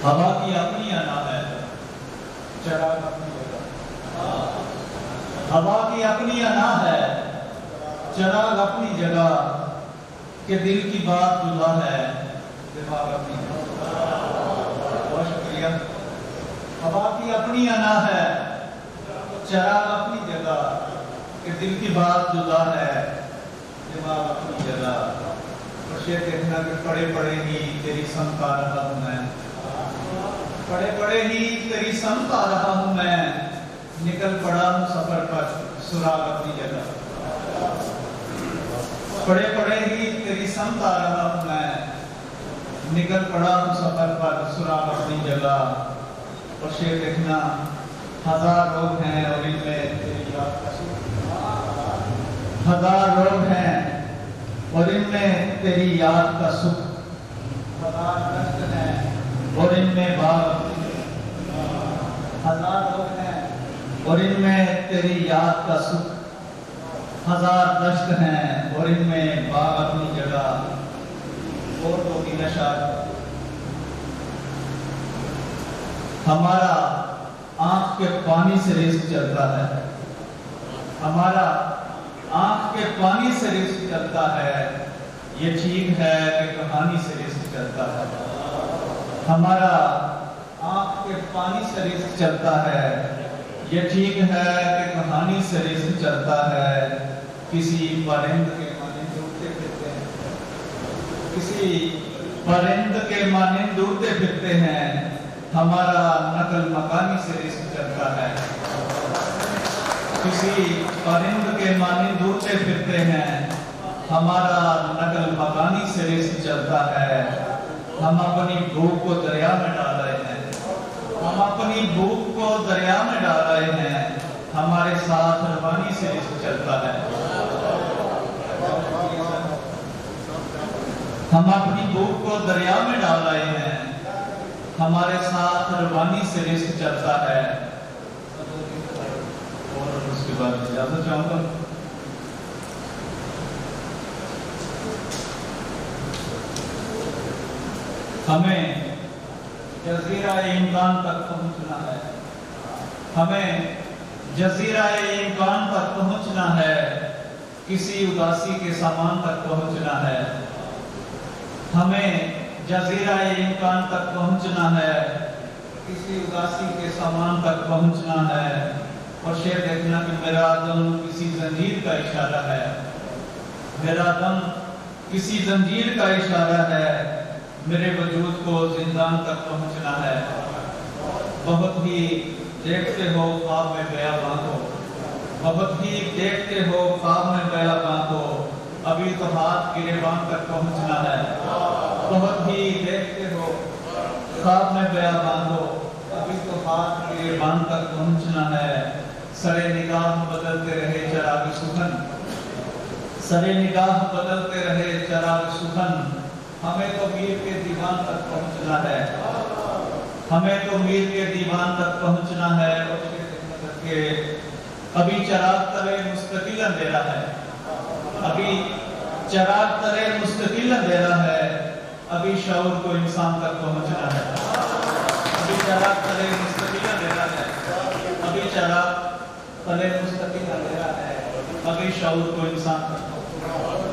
ہوا کی اپنی انا ہے، چراغ اپنی جگہ۔ ہوا کی اپنی انا ہے، چراغ اپنی جگہ، کہ دل کی بات جدا ہے، دماغ اپنی جگہ۔ بہت شکریہ۔ ہوا کی اپنی انا ہے، چراغ اپنی جگہ، کہ دل کی بات جدا ہے، دماغ اپنی جگہ۔ اور شعر دیکھنا کہ پڑے پڑے ہی تیری سمت آ رہا ہوں میں، پڑے پڑے ہی تیری سمت آ رہا ہوں میں، نکل پڑا ہوں سفر پر سراغ اپنی جگہ۔ پڑے پڑے ہی تیری سمت آ رہا ہوں میں، نکل پڑا ہوں سفر پر سراغ اپنی جگہ۔ اور شعر دیکھنا ہزار لوگ ہیں اور ان میں تیری یاد کا سکھ، ہزار لوگ ہیں اور ان میں تیری یاد کا سکھ، ہزار دشت ہیں اور ان میں باغ، ہزار لوگ ہیں اور ان میں تیری یاد کا سکھ، ہزار دشت ہیں اور ان میں باغ اپنی جگہ۔ اور دو تین اشعار۔ ہمارا آنکھ کے پانی سے رزق چلتا ہے، ہمارا آنکھ کے پانی سے رزق چلتا ہے، یہ ٹھیک ہے کہ کہانی سے رزق چلتا ہے۔ ہمارا آنکھ کے پانی سے رزق چلتا ہے، یہ ٹھیک ہے کہ کہانی سے رزق چلتا ہے۔ کسی پرند کے مانند اڑتے پھرتے ہیں، کسی پرند کے مانند اڑتے پھرتے ہیں، ہمارا نقل مکانی سے رزق چلتا ہے۔ کسی پرند کے مانند اڑتے پھرتے ہیں، ہمارا نقل مکانی سے رزق چلتا ہے۔ ہم اپنی بھوک کو دریا میں ڈال رہے ہیں، ہم اپنی بھوک کو دریا میں ڈال رہے ہیں، ہمارے ساتھ روانی سے رزق چلتا ہے۔ ہم اپنی بھوک کو دریا میں ڈال رہے ہیں، ہمارے ساتھ روانی سے رزق چلتا ہے۔ اور اس کے بعد اجازت چاہوں گا۔ ہمیں جزیرہ امکان تک پہنچنا ہے، ہمیں جزیرہ امکان تک پہنچنا ہے، کسی اداسی کے سامان تک پہنچنا ہے۔ ہمیں جزیرہ امکان تک پہنچنا ہے، کسی اداسی کے سامان تک پہنچنا ہے۔ اور شعر دیکھنا کہ میرا دم کسی زنجیر کا اشارہ ہے، میرا دم کسی زنجیر کا اشارہ ہے، میرے وجود کو زندان تک پہنچنا ہے۔ بہت ہی دیکھتے ہو خواب میں بیاباں کو، بہت ہی دیکھتے ہو خواب میں بیاباں کو، ابھی تو ہاتھ گریباں تک پہنچنا ہے۔ بہت ہی دیکھتے ہو خواب میں بیاباں کو، ابھی تو ہاتھ گریباں تک پہنچنا ہے۔ سرے نگاہ بدلتے رہے چراغ سخن، سرے نگاہ بدلتے رہے چراغ سخن، ہمیں تو میر کے دیوان تک پہنچنا ہے، ہمیں تو میر کے دیوان تک پہنچنا ہے۔ اور کہ ابھی چراغ تلے مستقل اندھیرا ہے، ابھی چراغ تلے مستقل اندھیرا ہے، ابھی شعور کو انسان تک پہنچنا ہے۔ ابھی چراغ تلے مستقل اندھیرا ہے، ابھی چراغ تلے مستقل اندھیرا ہے، ابھی شعور کو انسان تک پہنچنا ہے۔